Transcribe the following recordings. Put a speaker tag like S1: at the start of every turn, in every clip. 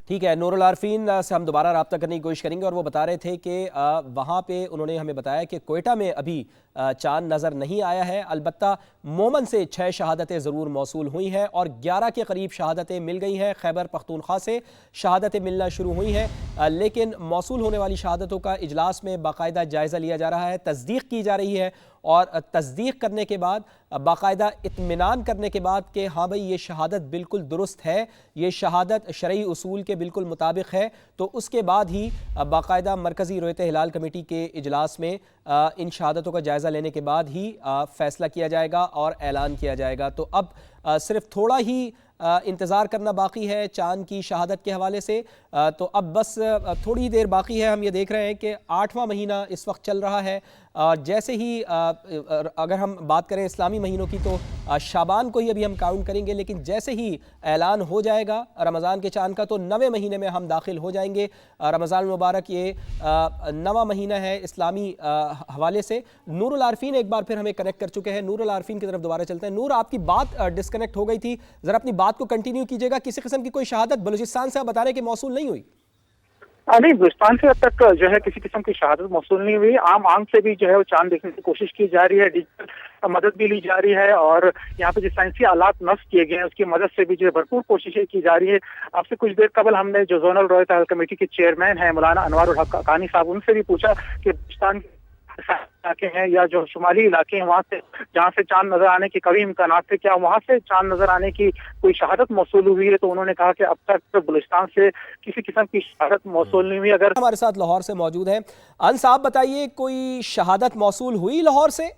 S1: ठीक है, नूरुल आरफीन से हम दोबारा रब्ता करने की कोशिश करेंगे और वो बता रहे थे कि वहाँ पे उन्होंने हमें बताया कि कोयटा में अभी चांद नज़र नहीं आया है। अलबत्ता मोमन से 6 शहादतें ज़रूर मौसूल हुई हैं और 11 के करीब शहादतें मिल गई हैं। खैबर पख्तूनख्वा से शहादतें मिलना शुरू हुई हैं, लेकिन मौसूल होने वाली शहादतों का इजलास में बाकायदा जायज़ा लिया जा रहा है, तस्दीक की जा रही है और तस्दीक करने के बाद बाकायदा इत्मीनान करने के बाद कि हाँ भाई ये शहादत बिल्कुल दुरुस्त है, ये शहादत शरई उसूल के बिल्कुल मुताबिक है, तो उसके बाद ही बाकायदा मरकज़ी रोयत हिलाल कमेटी के इजलास में इन शहादतों का जायज़ा लेने के बाद ही फ़ैसला किया जाएगा और ऐलान किया जाएगा। तो अब सिर्फ थोड़ा ही इंतज़ार करना बाकी है चांद की शहादत के हवाले से। तो अब बस थोड़ी देर बाकी है। हम ये देख रहे हैं कि 8वां महीना इस वक्त चल रहा है। जैसे ही अगर हम बात करें इस्लामी महीनों की तो शाबान को ही अभी हम काउंट करेंगे, लेकिन जैसे ही ऐलान हो जाएगा रमज़ान के चांद का तो 9वें महीने में हम दाखिल हो जाएंगे। रमज़ान मुबारक ये 9वां महीना है इस्लामी हवाले से। नूरुल आरफीन एक बार फिर हमें कनेक्ट कर चुके हैं। नूरुल आरफीन की तरफ दोबारा चलते हैं। नूर, आपकी बात डिस्कनेक्ट हो गई थी, ज़रा अपनी बात को कंटिन्यू कीजिएगा। किसी किस्म की कोई शहादत बलूचिस्तान से आप बता रहे हैं कि मौसूल नहीं हुई?
S2: नहीं, बलूचिस्तान से अब तक जो है किसी किस्म की शहादत मौसूल नहीं हुई। आम आंख से भी जो है वो चांद देखने की कोशिश की जा रही है, डिजिटल मदद भी ली जा रही है और यहाँ पे जो साइंसी आलात नस्ब किए गए हैं उसकी मदद से भी जो है भरपूर कोशिशें की जा रही है। आपसे कुछ देर कबल हमने जो जोनल रॉयत हिलाल कमेटी के चेयरमैन है मौलाना अनवारुल हक कानी साहब, उनसे भी पूछा कि बलूचिस्तान इलाके हैं या जो शुमाली इलाके हैं वहाँ से जहाँ से चांद नजर आने के कभी इम्कान थे, क्या वहाँ से चांद नजर आने की कोई शहादत मौसूल हुई है? तो उन्होंने कहा कि अब तक तो बलूचिस्तान से किसी किस्म की शहादत मौसूल नहीं हुई। अगर
S1: हमारे साथ लाहौर से मौजूद हैं अंस, आप बताइए कोई शहादत मौसूल हुई लाहौर से?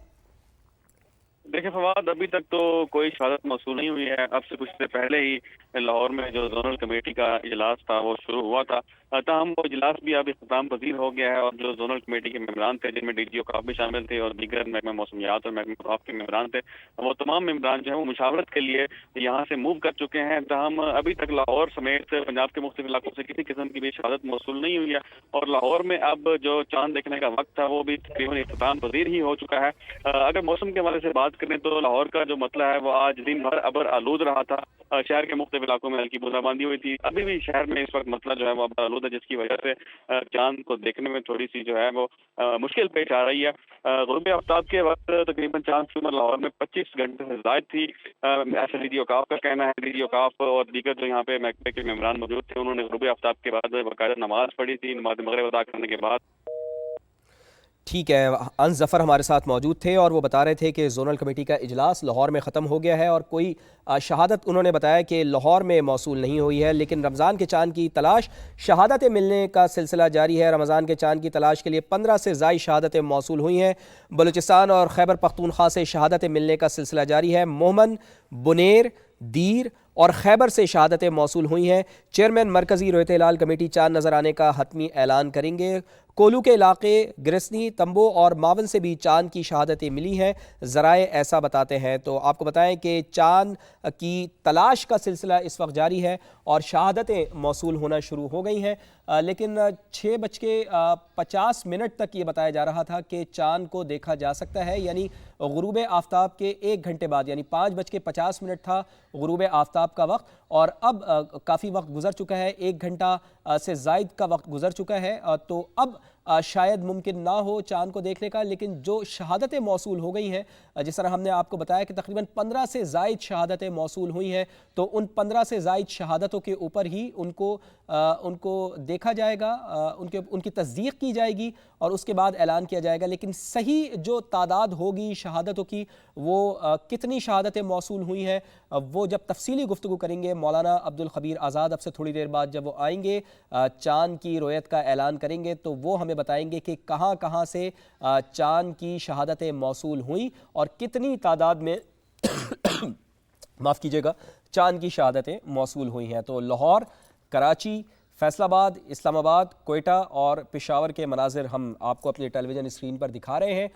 S3: देखिए फवाद, अभी तक तो कोई शहादत मौसूल नहीं हुई है। अब से कुछ देर पहले ही लाहौर में जो जोनल कमेटी का इजलास था वो शुरू हुआ था। ताहम वो इजलास भी अब इख्तिताम पजीर हो गया है और जो जोनल कमेटी के मेम्बरान थे, जिनमें DG औकाफ भी शामिल थे और दीगर महकमा मौसमियात और महकमा औकाफ के मेम्बरान थे, वो तमाम मेम्बरान जो है वो मुशावरत के लिए यहाँ से मूव कर चुके हैं। ताहम अभी तक लाहौर समेत पंजाब के मुख्तलिफ इलाकों से किसी किस्म की भी शहादत मौसूल नहीं हुई है और लाहौर में अब जो चांद देखने का वक्त था वो भी तकरीबन इख्तिताम पजीर ही हो चुका है। अगर मौसम के हवाले से बात करें तो लाहौर का जो मतला है वो आज दिन भर अबर आलूद रहा था। शहर के मुख्तलिफ इलाकों में हल्की बूंदाबांदी हुई थी। अभी भी शहर में इस वक्त मतला जो है वो अबर आलूद है, जिसकी वजह से चांद को देखने में थोड़ी सी जो है वो मुश्किल पेश आ रही है। गुरूब आफ्ताब के वक्त तकरीबन चांद की उम्र लाहौर में 25 घंटे से जायद थी, ऐसा DG औकाफ का कहना है। DG औकाफ और दीगर जो यहाँ पे महकमे के मेम्बरान मौजूद थे, उन्होंने गुरूब आफ्ताब के बाद बाकायदा नमाज पढ़ी थी। नमाज मगरिब अदा करने के बाद
S1: ठीक है, अंस ज़फ़र हमारे साथ मौजूद थे और वो बता रहे थे कि जोनल कमेटी का इजलास लाहौर में ख़त्म हो गया है और कोई शहादत उन्होंने बताया कि लाहौर में मौसूल नहीं हुई है, लेकिन रमज़ान के चांद की तलाश, शहादतें मिलने का सिलसिला जारी है। रमज़ान के चांद की तलाश के लिए 15 से ज़ायद शहादतें मौसूल हुई हैं। बलूचिस्तान और खैबर पख्तूनख्वा से शहादतें मिलने का सिलसिला जारी है। मोहमन, बुनेर, दीर और खैबर से शहादतें मौसूल हुई हैं। चेयरमैन मरकज़ी रोयत हिलाल कमेटी चांद नज़र आने का हतमी ऐलान करेंगे। कोलू के इलाके ग्रसनी, तंबो और मावन से भी चांद की शहादतें मिली हैं, ज़राए ऐसा बताते हैं। तो आपको बताएं कि चांद की तलाश का सिलसिला इस वक्त जारी है और शहादतें मौसूल होना शुरू हो गई हैं, लेकिन 6:50 तक ये बताया जा रहा था कि चांद को देखा जा सकता है, यानी गुरूब आफ्ताब के 1 घंटे बाद, यानी 5:50 था गुरूब आफ्ताब का वक्त और अब काफ़ी वक्त गुजर चुका है, 1 घंटा से ज़ायद का वक्त गुजर चुका है। तो अब शायद मुमकिन ना हो चांद को देखने का, लेकिन जो शहादतें मौसूल हो गई हैं, जिस तरह हमने आपको बताया कि तकरीबन 15 से ज़ायद शहादतें मौसूल हुई हैं, तो उन 15 से ज़ायद शहादतों के ऊपर ही उनको देखा जाएगा, उनकी तस्दीक की जाएगी और उसके बाद ऐलान किया जाएगा। लेकिन सही जो तादाद होगी शहादतों की, वो कितनी शहादतें मौसूल हुई हैं, वो जब तफसीली गुफ्तगू करेंगे मौलाना अब्दुल खबीर आज़ाद अब से थोड़ी देर बाद, जब वो आएंगे चांद की रोयत का ऐलान करेंगे, तो वो हमें बताएंगे कि कहाँ कहाँ से चांद की शहादतें मौसूल हुई और कितनी तादाद में माफ़ कीजिएगा चांद की शहादतें मौसूल हुई हैं। तो लाहौर, कराची, फैसलाबाद, इस्लामाबाद, कोयटा और पेशावर के मनाजिर हम आपको अपनी टेलीविज़न स्क्रीन पर दिखा रहे हैं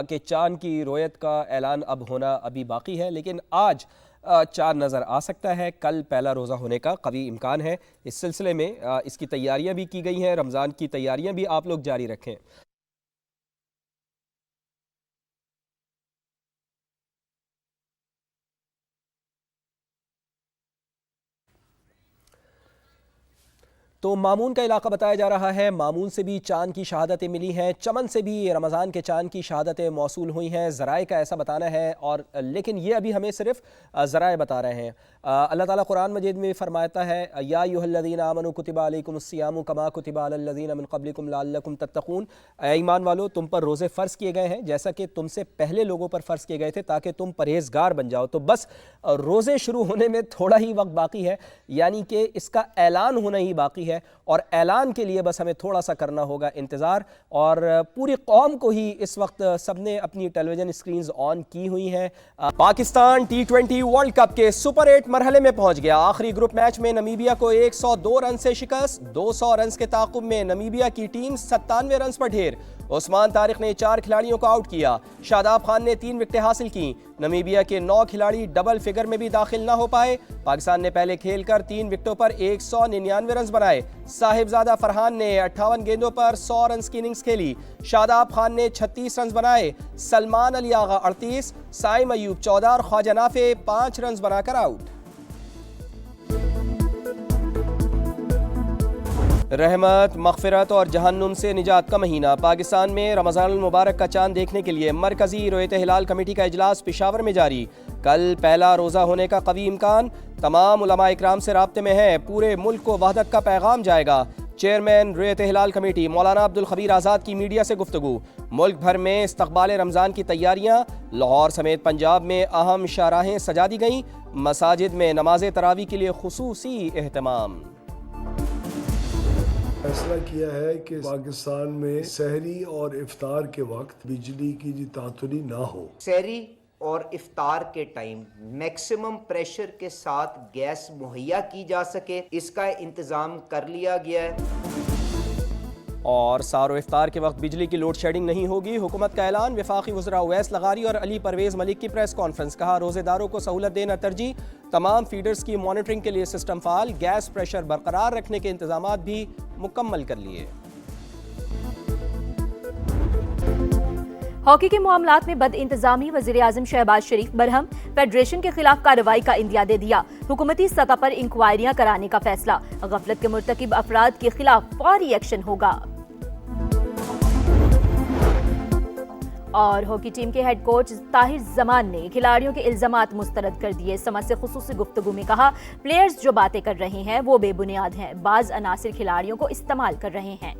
S1: कि चांद की रोयत का ऐलान अब होना अभी बाकी है, लेकिन आज चांद नज़र आ सकता है। कल पहला रोज़ा होने का कभी इम्कान है। इस सिलसिले में इसकी तैयारियां भी की गई हैं। रमज़ान की तैयारियां भी आप लोग जारी रखें। तो मामून का इलाका बताया जा रहा है। मामून से भी चांद की शहादतें मिली हैं, चमन से भी रमज़ान के चांद की शहादतें मौसूल हुई हैं। ज़राए का ऐसा बताना है, और लेकिन ये अभी हमें सिर्फ ज़राए बता रहे हैं। अल्लाह ताला कुरान मजीद में फरमाता है, या अय्युहल्लज़ीना आमनू कुतिबा अलैकुमुस्सियामु कमा कुतिबा अलल्लज़ीना मिन क़ब्लिकुम लअल्लकुम तत्तक़ून। ईमान वालो, तुम पर रोज़े फ़र्ज़ किए गए हैं जैसा कि तुमसे पहले लोगों पर फ़र्ज़ किए गए थे, ताकि तुम परहेज़गार बन जाओ। तो बस रोज़े शुरू होने में थोड़ा ही वक्त बाकी है, यानी कि इसका ऐलान होना ही बाकी है, और ऐलान के लिए बस हमें थोड़ा सा करना होगा इंतज़ार। और पूरी कौम को ही इस वक्त सबने अपनी टेलीविज़न स्क्रीन्स ऑन की हुई हैं। पाकिस्तान T20 वर्ल्ड कप के सुपर 8 मरहले में पहुंच गया। आखिरी ग्रुप मैच में नमीबिया को 102 रन से शिकस्त। 200 रन के ताक़ुब में नमीबिया की टीम 97 रन पर ढेर। उस्मान तारिक ने 4 खिलाड़ियों को आउट किया। शादाब खान ने 3 विकेटें हासिल की। नमीबिया के 9 खिलाड़ी डबल फिगर में भी दाखिल न हो पाए। पाकिस्तान ने पहले खेलकर 3 विकेटों पर 199 रन बनाए। साहिबजादा फरहान ने 58 गेंदों पर 100 रन की इनिंग्स खेली। शादाब खान ने 36 रन बनाए। सलमान अली आगा 38, साइम अयूब 14 और ख्वाजा नाफे 5 रन बनाकर आउट। रहमत, मग़फ़िरत और जहन्नुम से निजात का महीना। पाकिस्तान में रमज़ानुल मुबारक का चांद देखने के लिए मरकज़ी रुयत हिलाल कमेटी का इजलास पेशावर में जारी। कल पहला रोज़ा होने का कवी इम्कान। तमाम उलमा इकराम से राब्ते में है। पूरे मुल्क को वहदत का पैगाम जाएगा। चेयरमैन रुयत हिलाल कमेटी मौलाना अब्दुल खबीर आज़ाद की मीडिया से गुफ्तगू। मुल्क भर में इस्तक़बाल रमज़ान की तैयारियाँ। लाहौर समेत पंजाब में अहम शाहराहें सजा दी गईं। मसाजिद में नमाज तरावी के लिए खुसूसी एहतमाम।
S4: फैसला किया है कि पाकिस्तान में सहरी और इफ्तार के वक्त बिजली की तातुरी ना हो।
S5: सहरी और इफ्तार के टाइम मैक्सिमम प्रेशर के साथ गैस मुहैया की जा सके, इसका इंतज़ाम कर लिया गया है।
S1: और सारो इफ्तार के वक्त बिजली की लोड शेडिंग नहीं होगी। हुकूमत का ऐलान। वफाकी वज़रा उवैस लगारी और अली परवेज़ मलिक की प्रेस कॉन्फ्रेंस। कहा, रोज़ेदारों को सहूलत देना तरजीह। तमाम फीडर्स की मॉनिटरिंग के लिए सिस्टम फ़ाल। गैस प्रेशर बरकरार रखने के इंतजामात भी मुकम्मल कर लिए।
S6: हॉकी के मामलात में बद इंतजामी। वज़ीर आज़म शहबाज शरीफ बरहम। फेडरेशन के खिलाफ कार्रवाई का इंदिया दे दिया। हुकूमती सतह पर इंक्वायरियां कराने का फैसला। गफलत के मुर्तकिब अफराद के खिलाफ फौरी एक्शन होगा। और हॉकी टीम के हेड कोच ताहिर जमान ने खिलाड़ियों के इल्जामात मुस्तरद कर दिए। समझ से खुसूसी गुफ्तगू में कहा, प्लेयर्स जो बातें कर रहे हैं वो बेबुनियाद हैं। बाज अनासिर खिलाड़ियों को इस्तेमाल कर रहे हैं।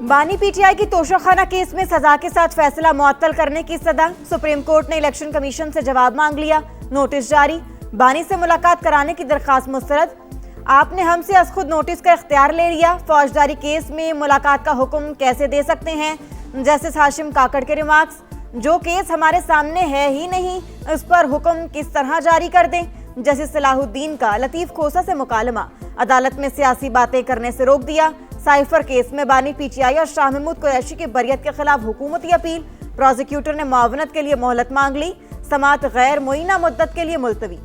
S7: बानी पीटीआई की तोशाखाना केस में सजा के साथ फैसला मुअत्तल करने की सदा। सुप्रीम कोर्ट ने इलेक्शन कमीशन से जवाब मांग लिया। नोटिस जारी। बानी से मुलाकात कराने की दरखास्त मुस्तरद। आपने हमसे अज खुद नोटिस का इख्तियार ले लिया। फौजदारी केस में मुलाकात का हुक्म कैसे दे सकते हैं? जस्टिस हाशिम काकड़ के रिमार्क्स। जो केस हमारे सामने है ही नहीं, उस पर हुक्म किस तरह जारी कर दें? जस्टिस सलाहुद्दीन का लतीफ खोसा से मुकालमा। अदालत में सियासी बातें करने से रोक दिया। साइफर केस में बानी पीटीआई और शाह महमूद कुरैशी की बरियत के खिलाफ हुकूमती अपील। प्रोसिक्यूटर ने मुआवनत के लिए मोहलत मांग ली। समाअत गैर मुइना मुद्दत के लिए मुलतवी।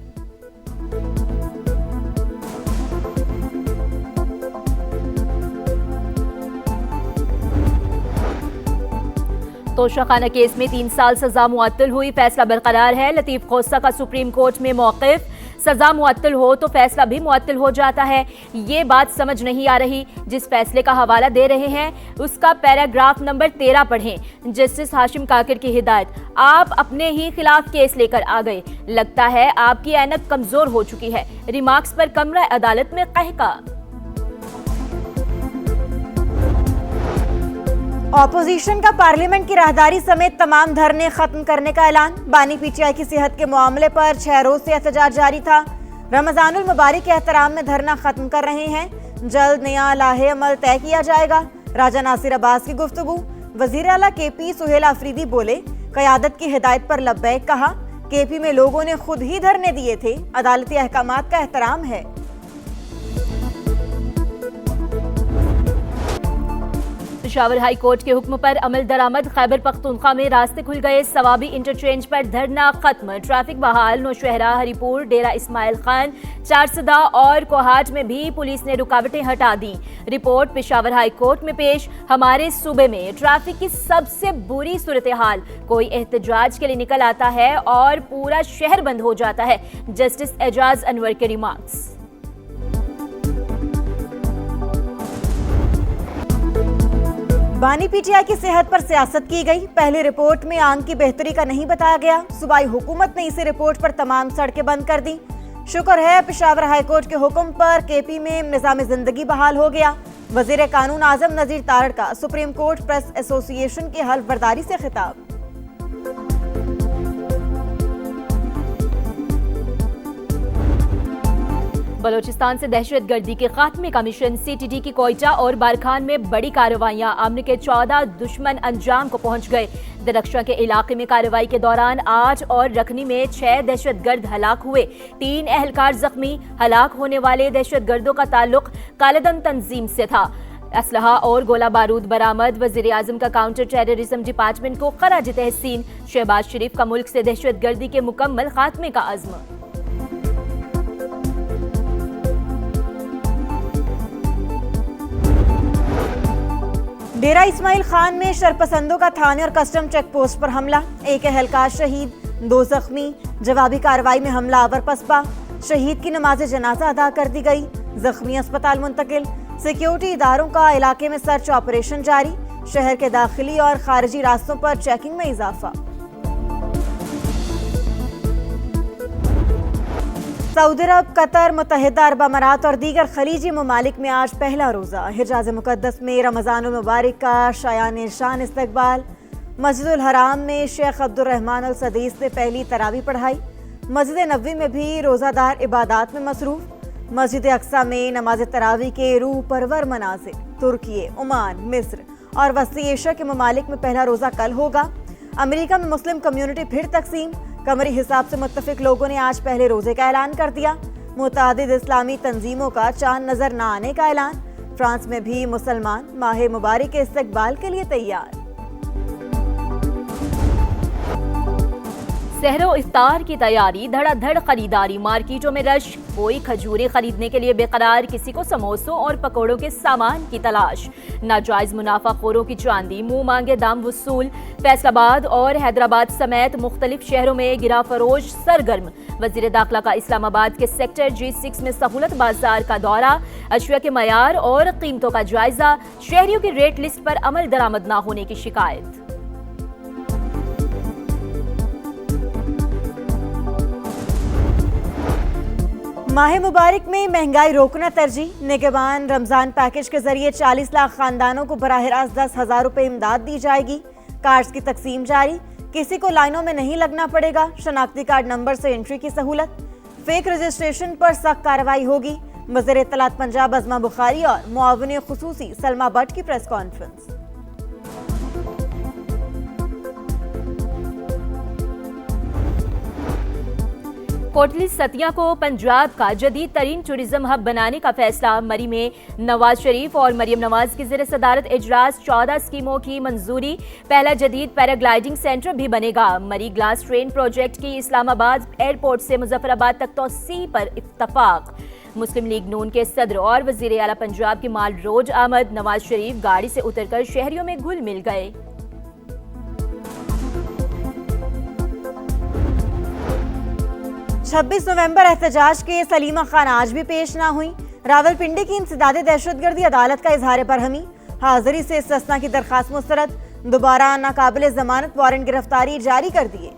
S6: तोशाखाना केस में 3 साल सजा मुअत्तल हुई। फैसला बरकरार है। लतीफ खोसा का सुप्रीम कोर्ट में मौक़िफ़। सजा मुअत्तल हो तो फैसला भी मुअत्तल हो जाता है। ये बात समझ नहीं आ रही। जिस फैसले का हवाला दे रहे हैं उसका पैराग्राफ नंबर 13 पढ़ें। जस्टिस हाशिम काकड़ की हिदायत। आप अपने ही खिलाफ केस लेकर आ गए। लगता है आपकी ऐनक कमजोर हो चुकी है। रिमार्क्स पर कमरा अदालत में कहका।
S7: ऑपोजिशन का पार्लियामेंट की राहदारी समेत तमाम धरने खत्म करने का ऐलान। बानी पीटीआई की सेहत के मामले पर 6 रोज से एहतजाज जारी था। रमजानुल मुबारक के एहतराम में धरना खत्म कर रहे हैं। जल्द नया लाहे अमल तय किया जाएगा। राजा नासिर अब्बास की गुफ्तगू। वजीर आला केपी सुहेल आफरीदी बोले, क़यादत की हिदायत पर लब्बैक कहा। केपी में लोगों ने खुद ही धरने दिए थे। अदालती अहकामात का एहतराम है।
S6: पेशावर हाई कोर्ट के हुक्म पर अमल दरामद। खैबर पख्तूनख्वा में रास्ते खुल गए। सवाबी इंटरचेंज पर धरना खत्म। ट्रैफिक बहाल। नौशहरा, हरीपुर, डेरा इस्माइल खान, चारसदा और कोहाट में भी पुलिस ने रुकावटें हटा दी। रिपोर्ट पेशावर हाई कोर्ट में पेश। हमारे सूबे में ट्रैफिक की सबसे बुरी सूरत हाल। कोई एहतजाज के लिए निकल आता है और पूरा शहर बंद हो जाता है। जस्टिस एजाज अनवर के रिमार्क्स।
S7: बानी पीटीआई की सेहत पर सियासत की गई। पहली रिपोर्ट में आंख की बेहतरी का नहीं बताया गया। सूबाई हुकूमत ने इसी रिपोर्ट पर तमाम सड़कें बंद कर दी। शुक्र है पेशावर हाईकोर्ट के हुक्म पर केपी में निजाम जिंदगी बहाल हो गया। वजीर कानून आजम नजीर तारड़ का सुप्रीम कोर्ट प्रेस एसोसिएशन की हल्फ बर्दारी से खिताब।
S6: बलोचिस्तान से दहशतगर्दी के खात्मे का मिशन सीटीडी की कोयटा और बारखान में बड़ी कार्रवाइयां। अमन के 14 दुश्मन अंजाम को पहुंच गए। दरख्शा के इलाके में कार्रवाई के दौरान 8 और रखनी में 6 दहशतगर्द हलाक हुए। 3 एहलकार जख्मी। हलाक होने वाले दहशतगर्दों का ताल्लुक कालेदन तंजीम से था। असलहा और गोला बारूद बरामद। वजीर आजम का काउंटर टेररिज्म डिपार्टमेंट को खराज तहसीन। शहबाज शरीफ का मुल्क से दहशतगर्दी के मुकम्मल खात्मे का अज़्म।
S7: डेरा इस्माइल खान में शरपसंदों का थाने और कस्टम चेक पोस्ट पर हमला। 1 एहलकार शहीद, 2 जख्मी। जवाबी कार्रवाई में हमला आवर पसपा। शहीद की नमाज जनाजा अदा कर दी गई। जख्मी अस्पताल मुंतकिल। सिक्योरिटी इदारों का इलाके में सर्च ऑपरेशन जारी। शहर के दाखिली और खारिजी रास्तों पर चेकिंग में इजाफा। सऊदी अरब, कतर, मुत्तहिदा अरब अमारात और दीगर खलीजी ममालिक में आज पहला रोज़ा। हिजाज मुकद्दस में रमज़ानुल मुबारक का शायान शान इस्तकबाल। मस्जिदुल हराम में शेख अब्दुर्रहमान अल सदीस ने पहली तरावी पढ़ाई। मस्जिद नबवी में भी रोज़ादार इबादात में मसरूफ़। मस्जिद अक्सा में नमाज तरावी के रूह परवर मनाजिर। तुर्की, ओमान, मिस्र और वस्ती एशिया के ममालिक में पहला रोज़ा कल होगा। अमेरिका में मुस्लिम कम्युनिटी फिर तकसीम। कमरी हिसाब से मुत्तफिक लोगों ने आज पहले रोजे का ऐलान कर दिया। मुतादिद इस्लामी तंजीमों का चांद नजर न आने का ऐलान। फ्रांस में भी मुसलमान माह मुबारक के इस्तकबाल के लिए तैयार।
S6: सहरो इफ्तार की तैयारी, धड़ाधड़ खरीदारी। मार्केटों में रश। कोई खजूरें खरीदने के लिए बेकरार, किसी को समोसों और पकौड़ों के सामान की तलाश। नाजायज मुनाफाखोरों की चांदी, मुंह मांगे दाम वसूल। फैसलाबाद और हैदराबाद समेत मुख्तलिफ शहरों में गिरा फरोश सरगर्म। वजीर दाखिला का इस्लामाबाद के सेक्टर G6 में सहूलत बाजार का दौरा। अशिया के मयार और कीमतों का जायजा। शहरियों की रेट लिस्ट पर अमल दरामद न होने की शिकायत।
S7: माह मुबारक में महंगाई रोकना तरजीह। निगहबान रमजान पैकेज के जरिए 40 लाख खानदानों को बराह रास्त 10,000 रुपए इमदाद दी जाएगी। कार्ड्स की तकसीम जारी। किसी को लाइनों में नहीं लगना पड़ेगा। शनाख्ती कार्ड नंबर से एंट्री की सहूलत। फेक रजिस्ट्रेशन पर सख्त कार्रवाई होगी। वज़ीर इत्तलात पंजाब अज़मा बुखारी और मुआविन खुसूसी सलमा भट्ट की प्रेस कॉन्फ्रेंस।
S6: कोटली सतिया को पंजाब का जदीद तरीन टूरिज्म हब बनाने का फैसला। मरी में नवाज शरीफ और मरियम नवाज की ज़ेर सदारत इजलास। 14 स्कीमों की मंजूरी। पहला जदीद पैराग्लाइडिंग सेंटर भी बनेगा। मरी ग्लास ट्रेन प्रोजेक्ट की इस्लामाबाद एयरपोर्ट से मुजफ्फराबाद तक तोसी पर इत्तफाक। मुस्लिम लीग नून के सदर और वजीर आला पंजाब की माल रोज आमद। नवाज शरीफ गाड़ी से उतरकर शहरियों में घुल मिल गए।
S7: 26 नवंबर एहतजाज के सलीमा खान आज भी पेश ना हुई। रावलपिंडी की इंसदादे दहशतगर्दी अदालत का इजहार बरहमी। हाजिरी से इस्तिस्ना की दरखास्त मुस्तरद। दोबारा नाकाबिल जमानत वारंट गिरफ्तारी जारी कर दिए।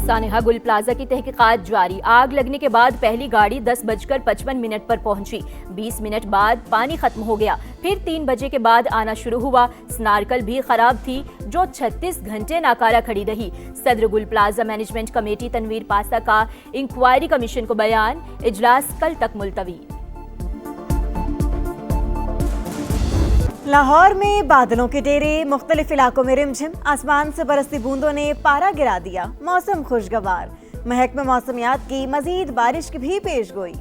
S6: सानेहा गुल प्लाजा की तहकीकात जारी। आग लगने के बाद पहली गाड़ी 10:55 पर पहुंची। 20 मिनट बाद पानी खत्म हो गया। फिर 3 बजे के बाद आना शुरू हुआ। स्नार्कल भी खराब थी जो 36 घंटे नाकारा खड़ी रही। सदर गुल प्लाजा मैनेजमेंट कमेटी तनवीर पासा का इंक्वायरी कमीशन को बयान। इजलास कल तक मुलतवी।
S7: लाहौर में बादलों के डेरे। मुख्तलिफ इलाकों में रिमझिम। आसमान से बरसती बूंदों ने पारा गिरा दिया। मौसम खुशगवार। महकमे मौसमियात की मजीद बारिश की भी पेशगोई।